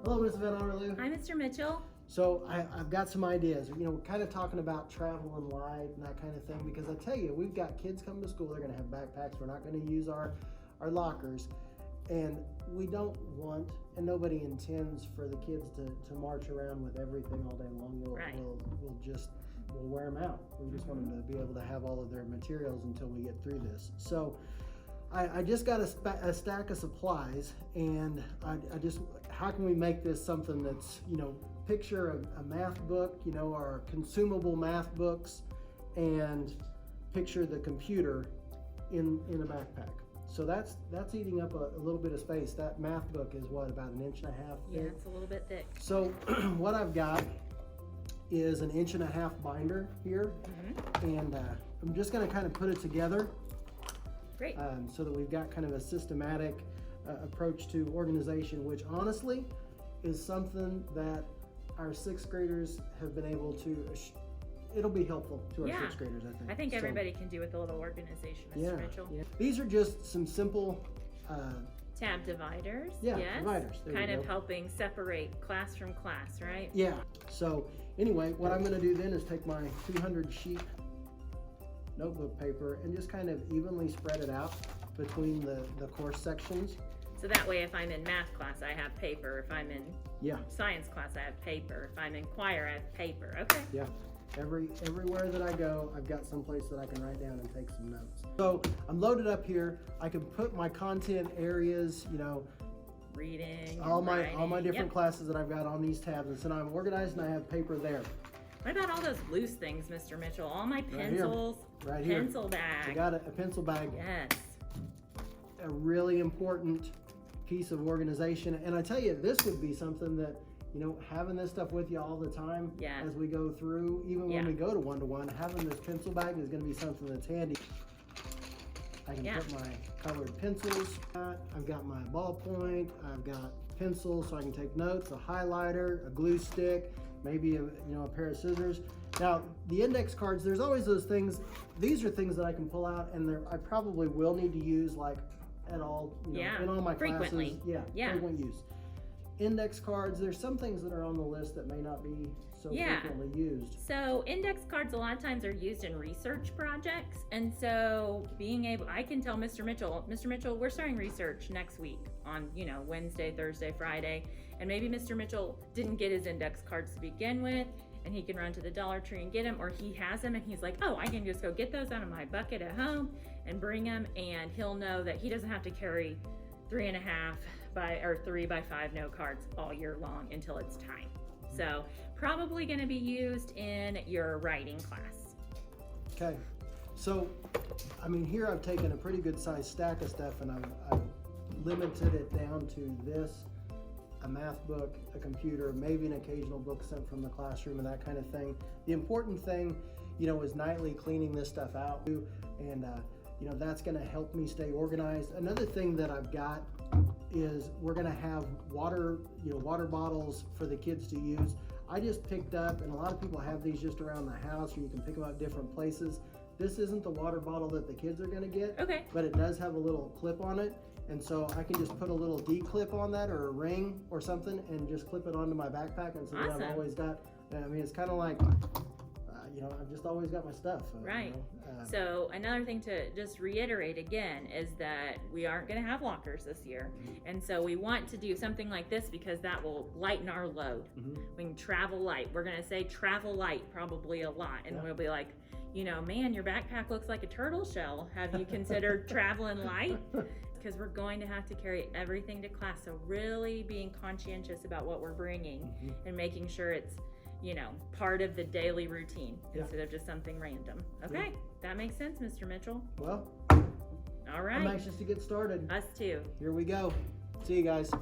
Hello, Ms. Van Arloo. Hi, Mr. Mitchell. So I've got some ideas. You know, we're kind of talking about travel and light and that kind of thing, because I tell you, we've got kids coming to school. They're going to have backpacks. We're not going to use our lockers, and we don't want, and nobody intends for the kids to march around with everything all day long. Right. We'll wear them out. We just want them to be able to have all of their materials until we get through this. So I just got a stack of supplies, and I just, how can we make this something that's, you know, picture a math book, you know, our consumable math books, and picture the computer in a backpack. So that's eating up a little bit of space. That math book is what, about 1.5 inches thick? Yeah, it's a little bit thick. So what I've got is 1.5 inch binder here, and I'm just going to kind of put it together. Great. So that we've got kind of a systematic approach to organization, which honestly is something that our 6th graders have been able to, it'll be helpful to our 6th graders, I think. I think everybody can do with a little organization, Mr. Mitchell. Yeah. These are just some simple tab dividers. Yeah, yes. dividers. There kind you of go. helping separate class from class, right? Yeah. So anyway, what I'm going to do then is take my 200 sheet notebook paper and just kind of evenly spread it out between the course sections. So that way, if I'm in math class, I have paper. If I'm in Yeah. science class, I have paper. If I'm in choir, I have paper. Okay. Yeah. Everywhere that I go, I've got some place that I can write down and take some notes. So I'm loaded up here. I can put my content areas, you know, Reading. all my writing. different classes that I've got on these tabs, and so now I'm organized and I have paper there. What about all those loose things, Mr. Mitchell? All my Right here. pencils. Right here. Pencil I bag. got a pencil bag. Yes. A really important piece of organization, and I tell you, this would be something that, you know, having this stuff with you all the time Yeah. as we go through, even when we go to one-to-one, having this pencil bag is going to be something that's handy. I can put my colored pencils. I've got my ballpoint. I've got pencils so I can take notes, a highlighter, a glue stick, maybe a pair of scissors. Now, the index cards, there's always those things. These are things that I can pull out, and I probably will need to use, like, at all, in all my frequently. classes. Yeah, frequent use. Index cards, there's some things that are on the list that may not be so frequently used. So index cards a lot of times are used in research projects, and so I can tell Mr. Mitchell, we're starting research next week on, Wednesday, Thursday, Friday, and maybe Mr. Mitchell didn't get his index cards to begin with, and he can run to the Dollar Tree and get them, or he has them and he's like, oh, I can just go get those out of my bucket at home and bring them, and he'll know that he doesn't have to carry 3.5 or 3 by 5 note cards all year long until it's time. So probably going to be used in your writing class. Okay, so I mean, here I've taken a pretty good sized stack of stuff, and I've limited it down to this, a math book, a computer, maybe an occasional book sent from the classroom and that kind of thing. The important thing, is nightly cleaning this stuff out, and that's going to help me stay organized. Another thing that I've got is we're going to have water bottles for the kids to use. I just picked up, and a lot of people have these just around the house, or you can pick them up different places. This isn't the water bottle that the kids are going to get, Okay. but it does have a little clip on it, and so I can just put a little D-clip on that, or a ring or something, and just clip it onto my backpack, and so that Awesome. I've always got, it's kind of like, I've just always got my stuff. Right. So another thing to just reiterate again is that we aren't going to have lockers this year. And so we want to do something like this because that will lighten our load. We can travel light. We're going to say travel light probably a lot. And we'll be like, man, your backpack looks like a turtle shell. Have you considered traveling light? Because we're going to have to carry everything to class. So really being conscientious about what we're bringing and making sure it's part of the daily routine instead of just something random. Okay, that makes sense, Mr. Mitchell. Well, all right. I'm anxious to get started. Us too. Here we go. See you guys.